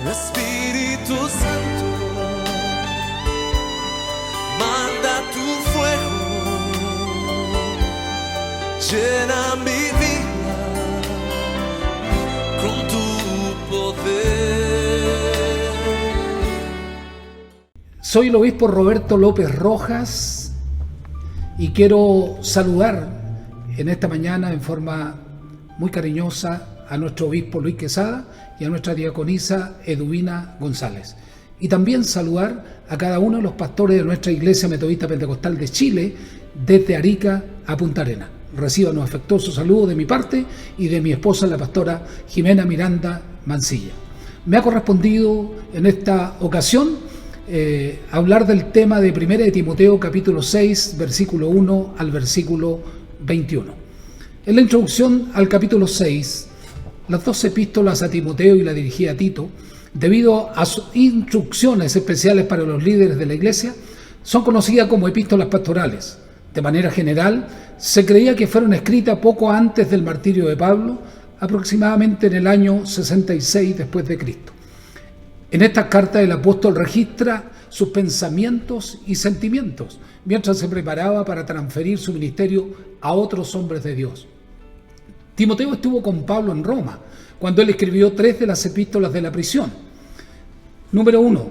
Espíritu Santo, manda tu fuego, llena mi vida con tu poder. Soy el obispo Roberto López Rojas y quiero saludar en esta mañana en forma muy cariñosa a nuestro obispo Luis Quesada y a nuestra diaconisa Edwina González. Y también saludar a cada uno de los pastores de nuestra Iglesia Metodista Pentecostal de Chile, desde Arica a Punta Arenas. Reciban un afectuoso saludo de mi parte y de mi esposa, la pastora Jimena Miranda Mancilla. Me ha correspondido en esta ocasión hablar del tema de 1 de Timoteo capítulo 6, versículo 1 al versículo 21. En la introducción al capítulo 6, las dos epístolas a Timoteo y la dirigida a Tito, debido a sus instrucciones especiales para los líderes de la iglesia, son conocidas como epístolas pastorales. De manera general, se creía que fueron escritas poco antes del martirio de Pablo, aproximadamente en el año 66 después de Cristo. En estas cartas el apóstol registra sus pensamientos y sentimientos, mientras se preparaba para transferir su ministerio a otros hombres de Dios. Timoteo estuvo con Pablo en Roma, cuando él escribió 3 de las epístolas de la prisión. Número 1.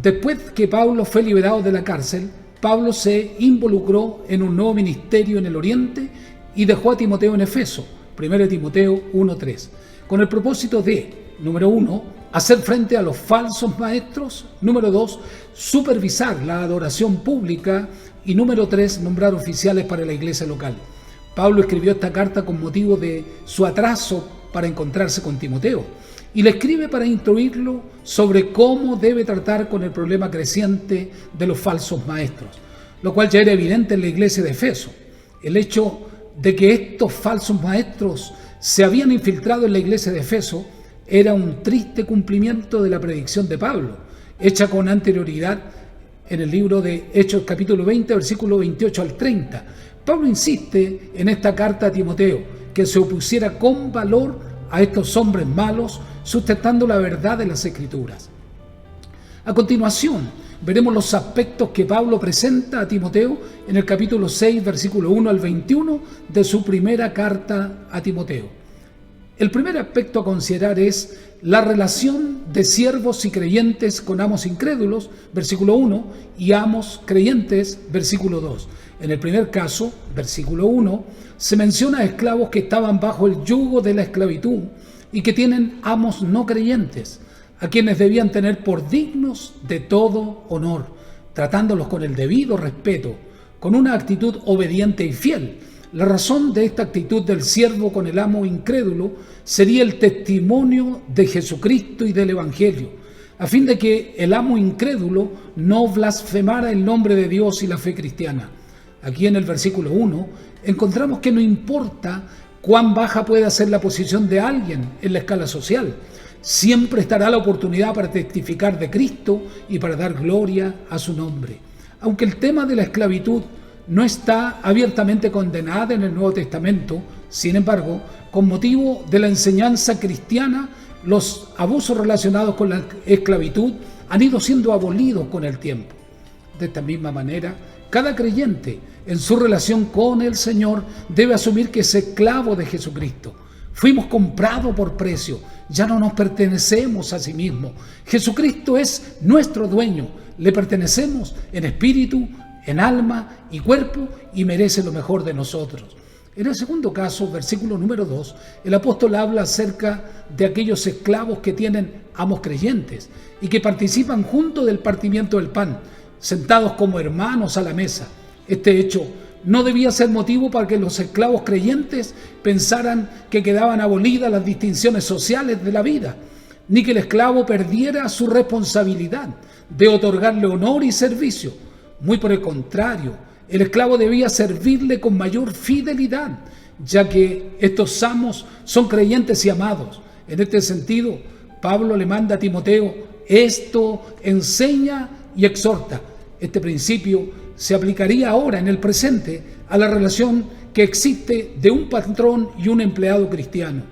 Después que Pablo fue liberado de la cárcel, Pablo se involucró en un nuevo ministerio en el Oriente y dejó a Timoteo en Efeso, 1 Timoteo 1:3, con el propósito de, número 1, hacer frente a los falsos maestros, número 2, supervisar la adoración pública y número 3, nombrar oficiales para la iglesia local. Pablo escribió esta carta con motivo de su atraso para encontrarse con Timoteo y le escribe para instruirlo sobre cómo debe tratar con el problema creciente de los falsos maestros, lo cual ya era evidente en la iglesia de Efeso. El hecho de que estos falsos maestros se habían infiltrado en la iglesia de Efeso era un triste cumplimiento de la predicción de Pablo, hecha con anterioridad en el libro de Hechos capítulo 20, versículo 28 al 30. Pablo insiste en esta carta a Timoteo que se opusiera con valor a estos hombres malos, sustentando la verdad de las Escrituras. A continuación, veremos los aspectos que Pablo presenta a Timoteo en el capítulo 6, versículo 1 al 21 de su primera carta a Timoteo. El primer aspecto a considerar es la relación de siervos y creyentes con amos incrédulos, versículo 1, y amos creyentes, versículo 2. En el primer caso, versículo 1, se menciona a esclavos que estaban bajo el yugo de la esclavitud y que tienen amos no creyentes, a quienes debían tener por dignos de todo honor, tratándolos con el debido respeto, con una actitud obediente y fiel. La razón de esta actitud del siervo con el amo incrédulo sería el testimonio de Jesucristo y del Evangelio, a fin de que el amo incrédulo no blasfemara el nombre de Dios y la fe cristiana. Aquí en el versículo 1 encontramos que no importa cuán baja pueda ser la posición de alguien en la escala social, siempre estará la oportunidad para testificar de Cristo y para dar gloria a su nombre. Aunque el tema de la esclavitud no está abiertamente condenada en el Nuevo Testamento, sin embargo, con motivo de la enseñanza cristiana, los abusos relacionados con la esclavitud han ido siendo abolidos con el tiempo. De esta misma manera, cada creyente en su relación con el Señor debe asumir que es esclavo de Jesucristo. Fuimos comprados por precio, ya no nos pertenecemos a sí mismos. Jesucristo es nuestro dueño, le pertenecemos en espíritu, en alma y cuerpo y merece lo mejor de nosotros. En el segundo caso, versículo número 2, el apóstol habla acerca de aquellos esclavos que tienen amos creyentes y que participan junto del partimiento del pan, sentados como hermanos a la mesa. Este hecho no debía ser motivo para que los esclavos creyentes pensaran que quedaban abolidas las distinciones sociales de la vida, ni que el esclavo perdiera su responsabilidad de otorgarle honor y servicio. Muy por el contrario, el esclavo debía servirle con mayor fidelidad, ya que estos amos son creyentes y amados. En este sentido, Pablo le manda a Timoteo: esto enseña y exhorta. Este principio se aplicaría ahora, en el presente, a la relación que existe de un patrón y un empleado cristiano.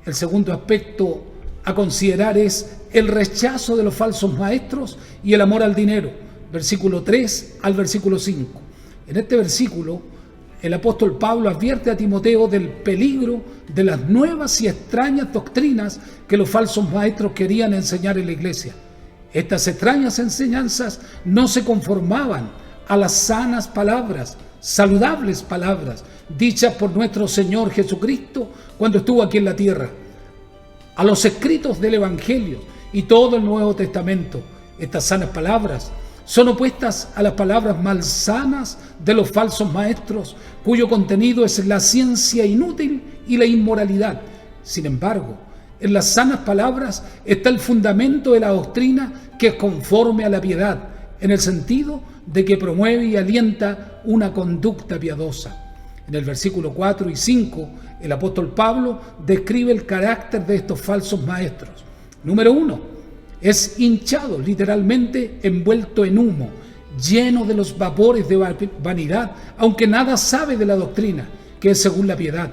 El segundo aspecto a considerar es el rechazo de los falsos maestros y el amor al dinero, versículo 3 al versículo 5. En este versículo, el apóstol Pablo advierte a Timoteo del peligro de las nuevas y extrañas doctrinas que los falsos maestros querían enseñar en la iglesia. Estas extrañas enseñanzas no se conformaban a las sanas palabras, saludables palabras, dichas por nuestro Señor Jesucristo cuando estuvo aquí en la tierra, a los escritos del Evangelio y todo el Nuevo Testamento. Estas sanas palabras son opuestas a las palabras malsanas de los falsos maestros, cuyo contenido es la ciencia inútil y la inmoralidad. Sin embargo, en las sanas palabras está el fundamento de la doctrina que es conforme a la piedad, en el sentido de que promueve y alienta una conducta piadosa. En el versículo 4 y 5, el apóstol Pablo describe el carácter de estos falsos maestros. Número 1. Es hinchado, literalmente envuelto en humo, lleno de los vapores de vanidad, aunque nada sabe de la doctrina, que es según la piedad.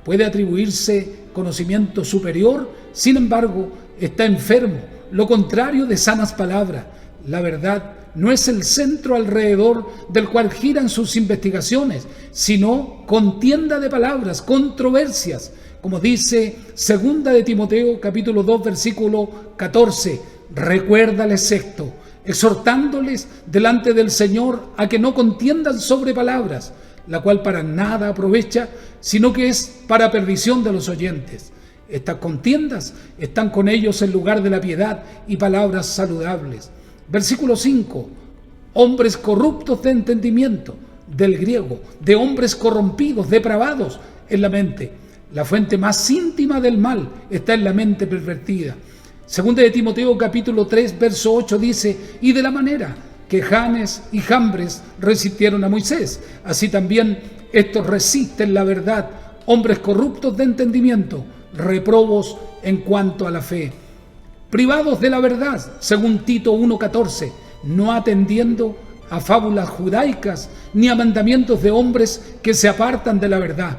Puede atribuirse conocimiento superior, sin embargo, está enfermo, lo contrario de sanas palabras. La verdad no es el centro alrededor del cual giran sus investigaciones, sino contienda de palabras, controversias. Como dice 2 de Timoteo, capítulo 2, versículo 14, recuérdales esto, exhortándoles delante del Señor a que no contiendan sobre palabras, la cual para nada aprovecha, sino que es para perdición de los oyentes. Estas contiendas están con ellos en lugar de la piedad y palabras saludables. Versículo 5, hombres corruptos de entendimiento, del griego, de hombres corrompidos, depravados en la mente. La fuente más íntima del mal está en la mente pervertida. Segunda de Timoteo capítulo 3, verso 8 dice, y de la manera que Janes y Jambres resistieron a Moisés, así también estos resisten la verdad, hombres corruptos de entendimiento, reprobos en cuanto a la fe, privados de la verdad, según Tito 1:14, no atendiendo a fábulas judaicas ni a mandamientos de hombres que se apartan de la verdad.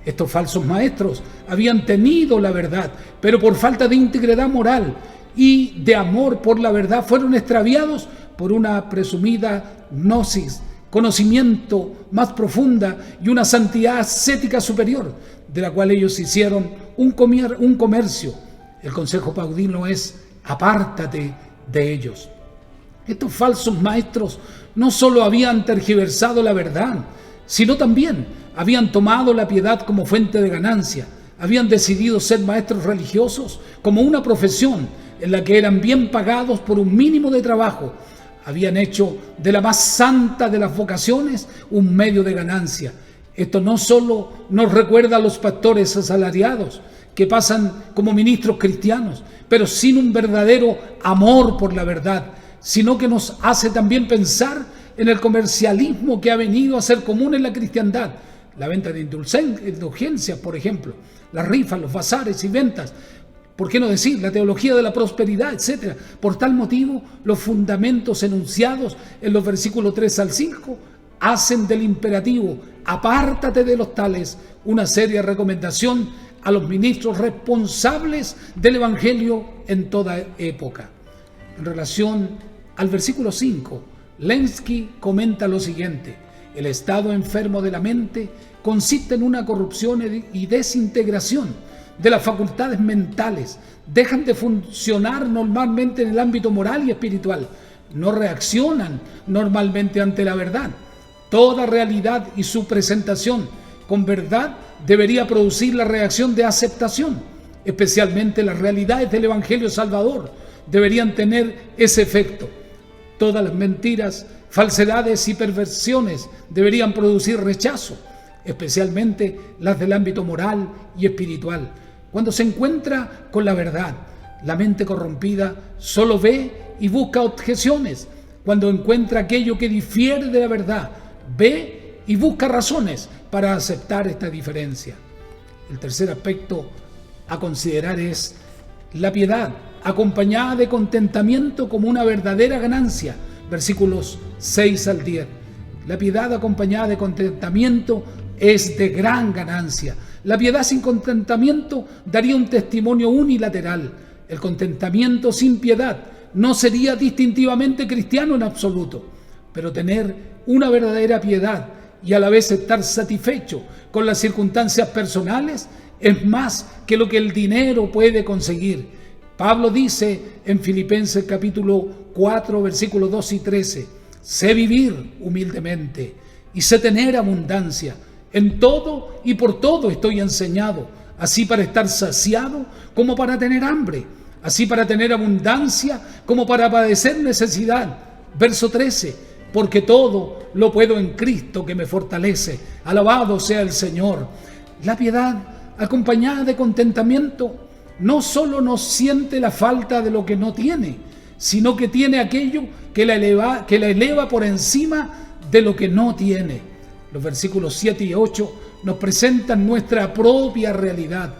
Estos falsos maestros habían tenido la verdad, pero por falta de integridad moral y de amor por la verdad fueron extraviados por una presumida gnosis, conocimiento más profunda y una santidad ascética superior, de la cual ellos hicieron un comercio. El consejo paulino es: apártate de ellos. Estos falsos maestros no solo habían tergiversado la verdad, sino también habían tomado la piedad como fuente de ganancia, habían decidido ser maestros religiosos como una profesión en la que eran bien pagados por un mínimo de trabajo. Habían hecho de la más santa de las vocaciones un medio de ganancia. Esto no solo nos recuerda a los pastores asalariados que pasan como ministros cristianos, pero sin un verdadero amor por la verdad, sino que nos hace también pensar en el comercialismo que ha venido a ser común en la cristiandad. La venta de indulgencias, por ejemplo, las rifas, los bazares y ventas, ¿por qué no decir la teología de la prosperidad, etcétera? Por tal motivo, los fundamentos enunciados en los versículos 3 al 5 hacen del imperativo apártate de los tales una seria recomendación a los ministros responsables del Evangelio en toda época. En relación al versículo 5, Lenski comenta lo siguiente: el estado enfermo de la mente consiste en una corrupción y desintegración de las facultades mentales, dejan de funcionar normalmente en el ámbito moral y espiritual, no reaccionan normalmente ante la verdad. Toda realidad y su presentación con verdad debería producir la reacción de aceptación, especialmente las realidades del Evangelio Salvador deberían tener ese efecto. Todas las mentiras, falsedades y perversiones deberían producir rechazo, especialmente las del ámbito moral y espiritual. Cuando se encuentra con la verdad, la mente corrompida solo ve y busca objeciones. Cuando encuentra aquello que difiere de la verdad, ve y busca razones para aceptar esta diferencia. El tercer aspecto a considerar es la piedad, acompañada de contentamiento como una verdadera ganancia. Versículos 6 al 10. La piedad acompañada de contentamiento es de gran ganancia. La piedad sin contentamiento daría un testimonio unilateral. El contentamiento sin piedad no sería distintivamente cristiano en absoluto, pero tener una verdadera piedad y a la vez estar satisfecho con las circunstancias personales es más que lo que el dinero puede conseguir. Pablo dice en Filipenses capítulo 4, versículos 2 y 13, sé vivir humildemente y sé tener abundancia. En todo y por todo estoy enseñado, así para estar saciado como para tener hambre, así para tener abundancia como para padecer necesidad. Verso 13, porque todo lo puedo en Cristo que me fortalece. Alabado sea el Señor. La piedad acompañada de contentamiento no solo nos siente la falta de lo que no tiene, sino que tiene aquello que la eleva por encima de lo que no tiene. Los versículos 7 y 8 nos presentan nuestra propia realidad,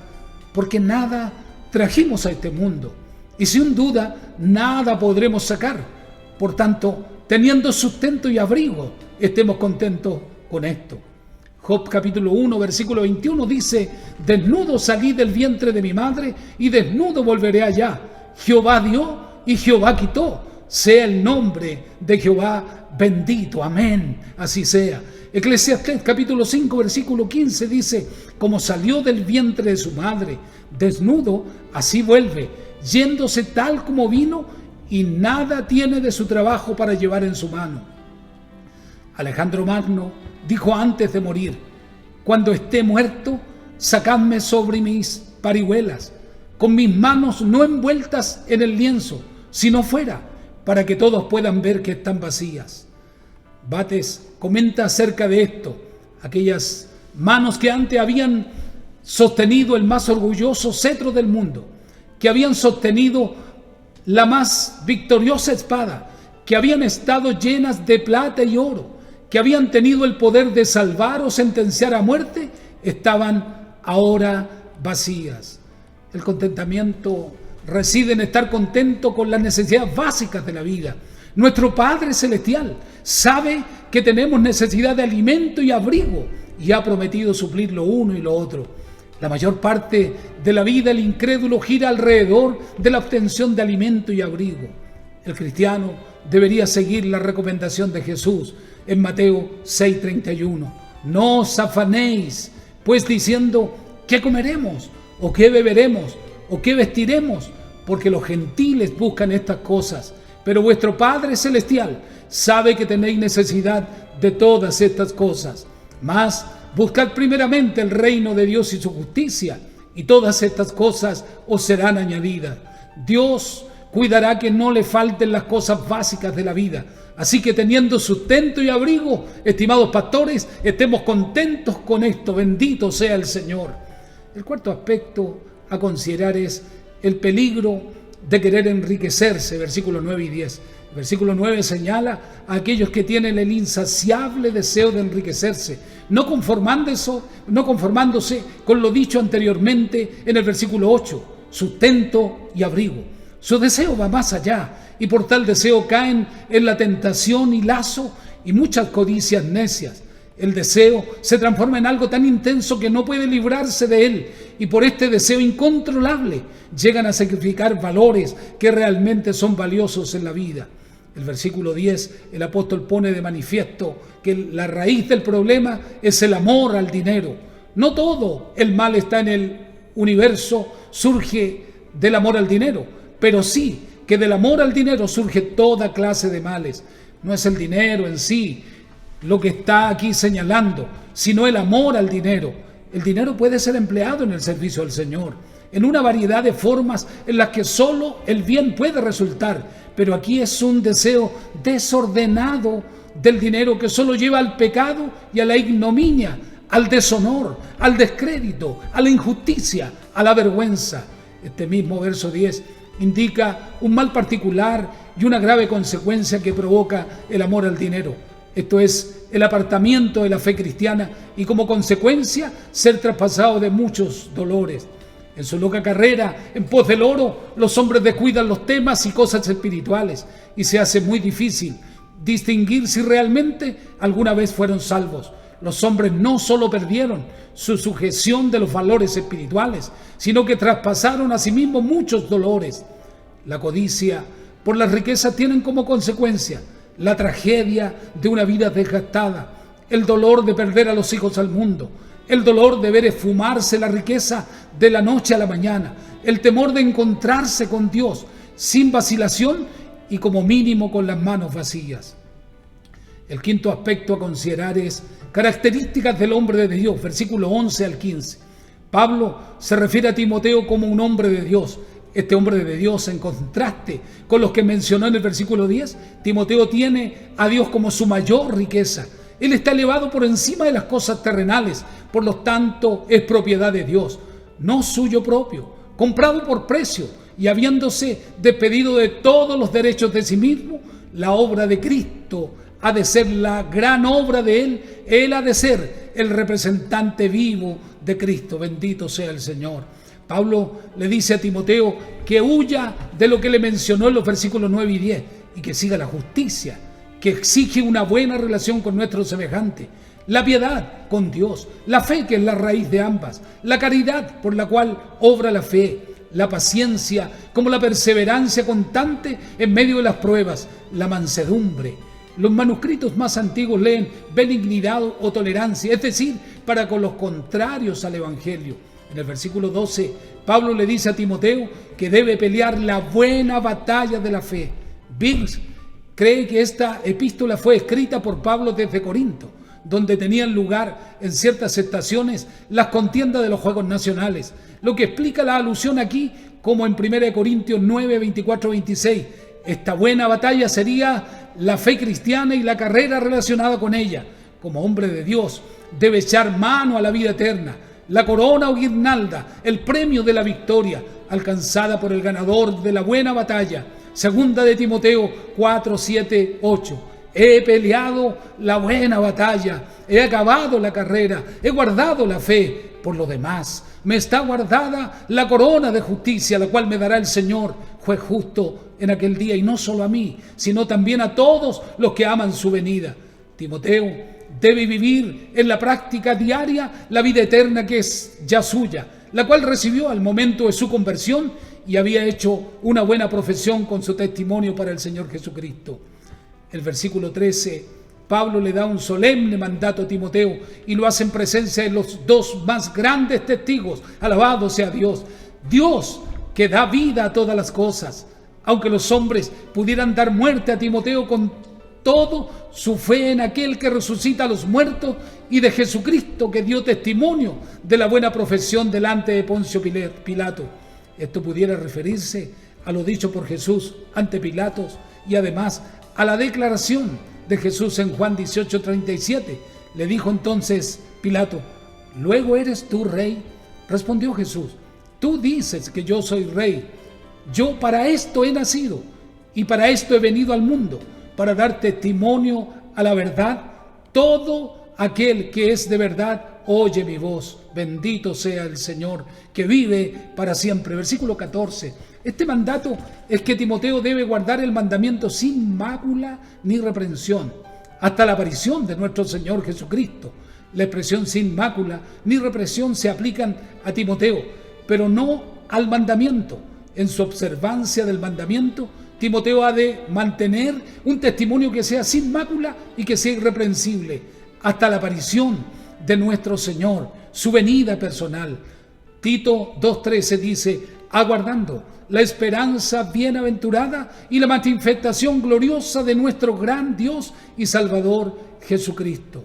porque nada trajimos a este mundo y sin duda nada podremos sacar. Por tanto, teniendo sustento y abrigo, estemos contentos con esto. Job capítulo 1, versículo 21 dice, desnudo salí del vientre de mi madre y desnudo volveré allá. Jehová dio y Jehová quitó. Sea el nombre de Jehová bendito. Amén. Así sea. Eclesiastés capítulo 5, versículo 15 dice, como salió del vientre de su madre, desnudo, así vuelve, yéndose tal como vino, y nada tiene de su trabajo para llevar en su mano. Alejandro Magno dijo antes de morir, cuando esté muerto, sacadme sobre mis parihuelas, con mis manos no envueltas en el lienzo, sino fuera, para que todos puedan ver que están vacías. Bates comenta acerca de esto, aquellas manos que antes habían sostenido el más orgulloso cetro del mundo, que habían sostenido la más victoriosa espada, que habían estado llenas de plata y oro, que habían tenido el poder de salvar o sentenciar a muerte, estaban ahora vacías. El contentamiento reside en estar contento con las necesidades básicas de la vida. Nuestro Padre Celestial sabe que tenemos necesidad de alimento y abrigo y ha prometido suplir lo uno y lo otro. La mayor parte de la vida el incrédulo gira alrededor de la obtención de alimento y abrigo. El cristiano debería seguir la recomendación de Jesús en Mateo 6:31. No os afanéis, pues diciendo, ¿qué comeremos? ¿O qué beberemos? ¿O qué vestiremos? Porque los gentiles buscan estas cosas, pero vuestro Padre Celestial sabe que tenéis necesidad de todas estas cosas. Mas buscad primeramente el reino de Dios y su justicia, y todas estas cosas os serán añadidas. Dios cuidará que no le falten las cosas básicas de la vida. Así que teniendo sustento y abrigo, estimados pastores, estemos contentos con esto. Bendito sea el Señor. El cuarto aspecto a considerar es el peligro de querer enriquecerse, versículos 9 y 10. El versículo 9 señala a aquellos que tienen el insaciable deseo de enriquecerse, no conformándose con lo dicho anteriormente en el versículo 8, sustento y abrigo. Su deseo va más allá y por tal deseo caen en la tentación y lazo y muchas codicias necias. El deseo se transforma en algo tan intenso que no puede librarse de él, y por este deseo incontrolable llegan a sacrificar valores que realmente son valiosos en la vida. El versículo 10, el apóstol pone de manifiesto que la raíz del problema es el amor al dinero. No todo el mal está en el universo surge del amor al dinero, pero sí que del amor al dinero surge toda clase de males. No es el dinero en sí lo que está aquí señalando, sino el amor al dinero. El dinero puede ser empleado en el servicio al Señor, en una variedad de formas en las que solo el bien puede resultar, pero aquí es un deseo desordenado del dinero que solo lleva al pecado y a la ignominia, al deshonor, al descrédito, a la injusticia, a la vergüenza. Este mismo verso 10 indica un mal particular y una grave consecuencia que provoca el amor al dinero. Esto es el apartamiento de la fe cristiana y como consecuencia ser traspasado de muchos dolores. En su loca carrera en pos del oro, los hombres descuidan los temas y cosas espirituales y se hace muy difícil distinguir si realmente alguna vez fueron salvos. Los hombres no solo perdieron su sujeción de los valores espirituales, sino que traspasaron a sí mismos muchos dolores. La codicia por las riquezas tienen como consecuencia la tragedia de una vida desgastada, el dolor de perder a los hijos al mundo, el dolor de ver esfumarse la riqueza de la noche a la mañana, el temor de encontrarse con Dios sin vacilación y como mínimo con las manos vacías. El quinto aspecto a considerar es características del hombre de Dios, versículo 11 al 15. Pablo se refiere a Timoteo como un hombre de Dios. Este hombre de Dios, en contraste con los que mencionó en el versículo 10, Timoteo tiene a Dios como su mayor riqueza. Él está elevado por encima de las cosas terrenales, por lo tanto es propiedad de Dios, no suyo propio, comprado por precio y habiéndose despedido de todos los derechos de sí mismo. La obra de Cristo ha de ser la gran obra de Él ha de ser el representante vivo de Cristo. Bendito sea el Señor. Pablo le dice a Timoteo que huya de lo que le mencionó en los versículos 9 y 10 y que siga la justicia, que exige una buena relación con nuestro semejante, la piedad con Dios, la fe que es la raíz de ambas, la caridad por la cual obra la fe, la paciencia como la perseverancia constante en medio de las pruebas, la mansedumbre. Los manuscritos más antiguos leen benignidad o tolerancia, es decir, para con los contrarios al Evangelio. En el versículo 12, Pablo le dice a Timoteo que debe pelear la buena batalla de la fe. Birch cree que esta epístola fue escrita por Pablo desde Corinto, donde tenían lugar en ciertas estaciones las contiendas de los Juegos Nacionales, lo que explica la alusión aquí como en 1 Corintios 9, 24, 26. Esta buena batalla sería la fe cristiana y la carrera relacionada con ella. Como hombre de Dios, debe echar mano a la vida eterna, la corona o guirnalda, el premio de la victoria alcanzada por el ganador de la buena batalla. Segunda de Timoteo 4, 7, 8. He peleado la buena batalla, he acabado la carrera, he guardado la fe. Por lo demás, me está guardada la corona de justicia, la cual me dará el Señor, juez justo, en aquel día, y no solo a mí, sino también a todos los que aman su venida. Timoteo debe vivir en la práctica diaria la vida eterna que es ya suya, la cual recibió al momento de su conversión y había hecho una buena profesión con su testimonio para el Señor Jesucristo. El versículo 13, Pablo le da un solemne mandato a Timoteo y lo hace en presencia de los dos más grandes testigos. Alabado sea Dios. Dios que da vida a todas las cosas. Aunque los hombres pudieran dar muerte a Timoteo con todo su fe en aquel que resucita a los muertos y de Jesucristo que dio testimonio de la buena profesión delante de Poncio Pilato. Esto pudiera referirse a lo dicho por Jesús ante Pilatos y además a la declaración de Jesús en Juan 18:37. Le dijo entonces Pilato: ¿luego eres tú rey? Respondió Jesús: tú dices que yo soy rey. Yo para esto he nacido y para esto he venido al mundo, para dar testimonio a la verdad. Todo aquel que es de verdad oye mi voz. Bendito sea el Señor que vive para siempre. Versículo 14. Este mandato es que Timoteo debe guardar el mandamiento sin mácula ni reprensión hasta la aparición de nuestro Señor Jesucristo. La expresión sin mácula ni reprensión se aplican a Timoteo, pero no al mandamiento. En su observancia del mandamiento, Timoteo ha de mantener un testimonio que sea sin mácula y que sea irreprensible hasta la aparición de nuestro Señor, su venida personal. Tito 2:13 dice: aguardando la esperanza bienaventurada y la manifestación gloriosa de nuestro gran Dios y Salvador Jesucristo.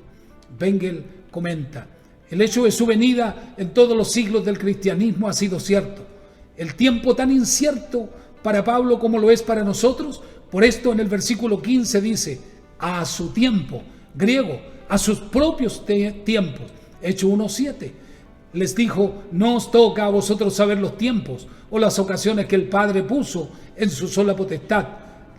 Bengel comenta: el hecho de su venida en todos los siglos del cristianismo ha sido cierto. El tiempo tan incierto para Pablo como lo es para nosotros, por esto en el versículo 15 dice: a su tiempo, griego, a sus propios tiempos. Hechos 1:7 les dijo: no os toca a vosotros saber los tiempos o las ocasiones que el Padre puso en su sola potestad.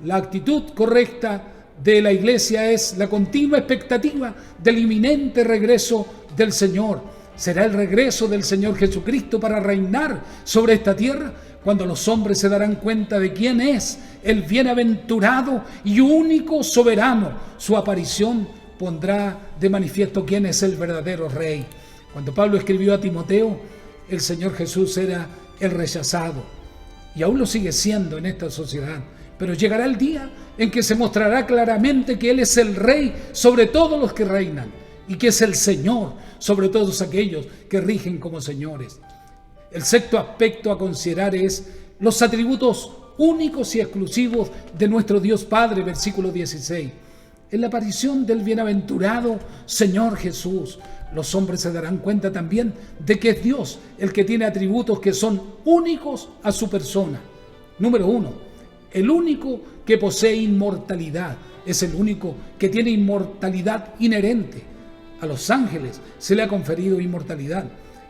La actitud correcta de la iglesia es la continua expectativa del inminente regreso del Señor. Será el regreso del Señor Jesucristo para reinar sobre esta tierra, cuando los hombres se darán cuenta de quién es el bienaventurado y único soberano. Su aparición pondrá de manifiesto quién es el verdadero rey. Cuando Pablo escribió a Timoteo, el Señor Jesús era el rechazado y aún lo sigue siendo en esta sociedad. Pero llegará el día en que se mostrará claramente que Él es el Rey sobre todos los que reinan y que es el Señor sobre todos aquellos que rigen como señores. El sexto aspecto a considerar es los atributos únicos y exclusivos de nuestro Dios Padre, versículo 16. En la aparición del bienaventurado Señor Jesús, los hombres se darán cuenta también de que es Dios el que tiene atributos que son únicos a su persona. Número 1. El único que posee inmortalidad, es el único que tiene inmortalidad inherente. A los ángeles se le ha conferido inmortalidad.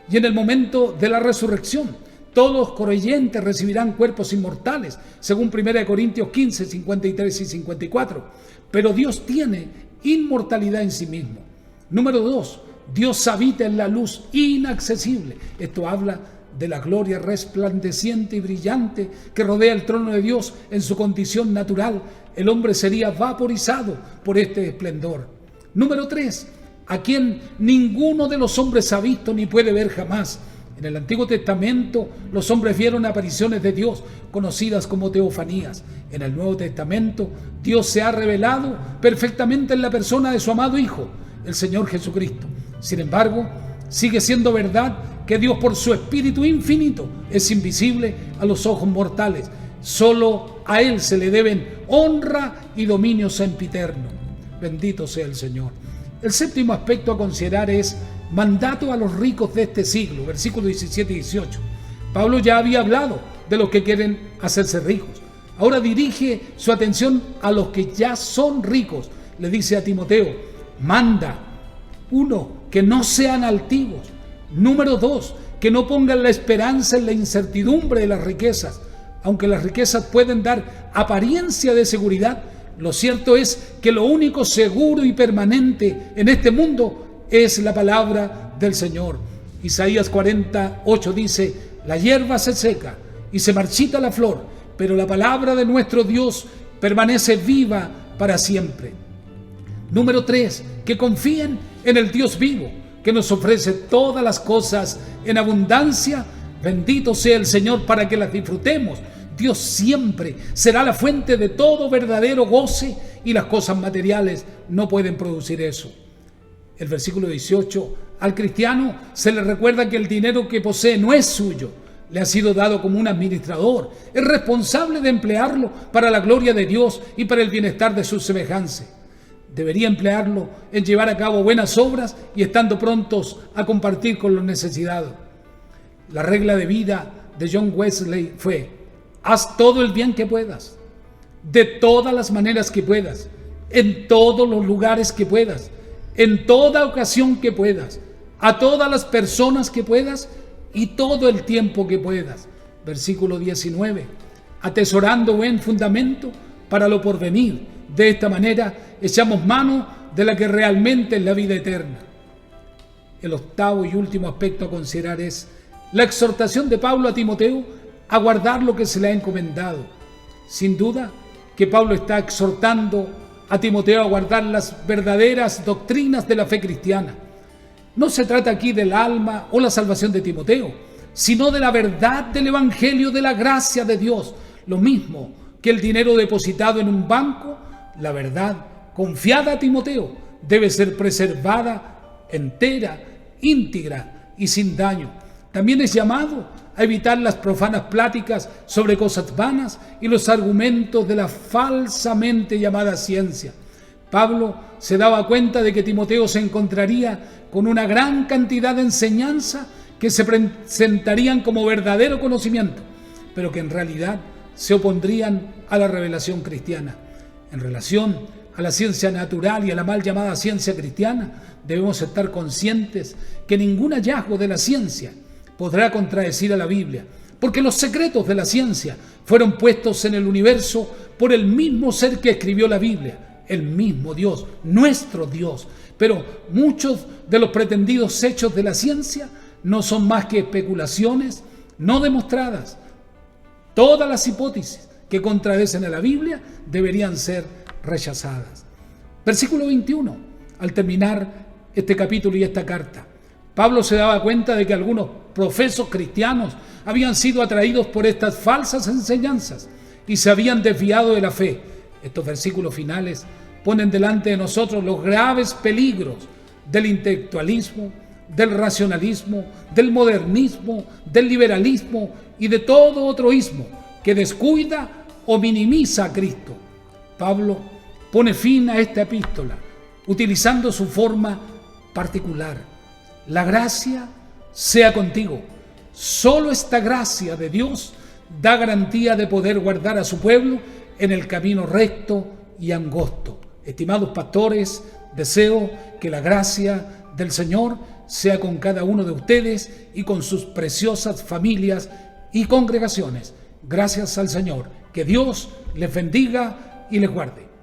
Y en el momento de la resurrección, todos los creyentes recibirán cuerpos inmortales, según 1 Corintios 15, 53 y 54. Pero Dios tiene inmortalidad en sí mismo. Número 2. Dios habita en la luz inaccesible. Esto habla de la gloria resplandeciente y brillante que rodea el trono de Dios en su condición natural. El hombre sería vaporizado por este esplendor. Número 3. A quien ninguno de los hombres ha visto ni puede ver jamás. En el Antiguo Testamento los hombres vieron apariciones de Dios conocidas como teofanías. En el Nuevo Testamento Dios se ha revelado perfectamente en la persona de su amado Hijo, el Señor Jesucristo. Sin embargo, sigue siendo verdad que Dios, por su Espíritu infinito, es invisible a los ojos mortales. Solo a Él se le deben honra y dominio sempiterno. Bendito sea el Señor. El séptimo aspecto a considerar es mandato a los ricos de este siglo, versículos 17 y 18. Pablo ya había hablado de los que quieren hacerse ricos. Ahora dirige su atención a los que ya son ricos. Le dice a Timoteo, manda, 1, que no sean altivos. Número 2, que no pongan la esperanza en la incertidumbre de las riquezas. Aunque las riquezas pueden dar apariencia de seguridad, lo cierto es que lo único seguro y permanente en este mundo es la palabra del Señor. Isaías 48 dice, la hierba se seca y se marchita la flor, pero la palabra de nuestro Dios permanece viva para siempre. Número 3, que confíen en el Dios vivo, que nos ofrece todas las cosas en abundancia. Bendito sea el Señor para que las disfrutemos. Dios siempre será la fuente de todo verdadero goce y las cosas materiales no pueden producir eso. El versículo 18, al cristiano se le recuerda que el dinero que posee no es suyo, le ha sido dado como un administrador, es responsable de emplearlo para la gloria de Dios y para el bienestar de sus semejantes. Debería emplearlo en llevar a cabo buenas obras y estando prontos a compartir con los necesitados. La regla de vida de John Wesley fue: haz todo el bien que puedas, de todas las maneras que puedas, en todos los lugares que puedas, en toda ocasión que puedas, a todas las personas que puedas y todo el tiempo que puedas. Versículo 19. Atesorando buen fundamento para lo porvenir. De esta manera echamos mano de la que realmente es la vida eterna. El octavo y último aspecto a considerar es la exhortación de Pablo a Timoteo a guardar lo que se le ha encomendado. Sin duda que Pablo está exhortando a Timoteo a guardar las verdaderas doctrinas de la fe cristiana. No se trata aquí del alma o la salvación de Timoteo, sino de la verdad del Evangelio de la gracia de Dios. Lo mismo que el dinero depositado en un banco, la verdad confiada a Timoteo debe ser preservada entera, íntegra y sin daño. También es llamado a evitar las profanas pláticas sobre cosas vanas y los argumentos de la falsamente llamada ciencia. Pablo se daba cuenta de que Timoteo se encontraría con una gran cantidad de enseñanza que se presentarían como verdadero conocimiento, pero que en realidad se opondrían a la revelación cristiana. En relación a la ciencia natural y a la mal llamada ciencia cristiana, debemos estar conscientes que ningún hallazgo de la ciencia podrá contradecir a la Biblia, porque los secretos de la ciencia fueron puestos en el universo por el mismo ser que escribió la Biblia, el mismo Dios, nuestro Dios. Pero muchos de los pretendidos hechos de la ciencia no son más que especulaciones no demostradas. Todas las hipótesis que contradecen a la Biblia deberían ser rechazadas. Versículo 21. al terminar este capítulo y esta carta. Pablo se daba cuenta de que algunos profesos cristianos habían sido atraídos por estas falsas enseñanzas y se habían desviado de la fe. Estos versículos finales ponen delante de nosotros los graves peligros del intelectualismo, del racionalismo, del modernismo, del liberalismo y de todo otro ismo que descuida o minimiza a Cristo. Pablo pone fin a esta epístola utilizando su forma particular. La gracia sea contigo. Solo esta gracia de Dios da garantía de poder guardar a su pueblo en el camino recto y angosto. Estimados pastores, deseo que la gracia del Señor sea con cada uno de ustedes y con sus preciosas familias y congregaciones. Gracias al Señor. Que Dios les bendiga y les guarde.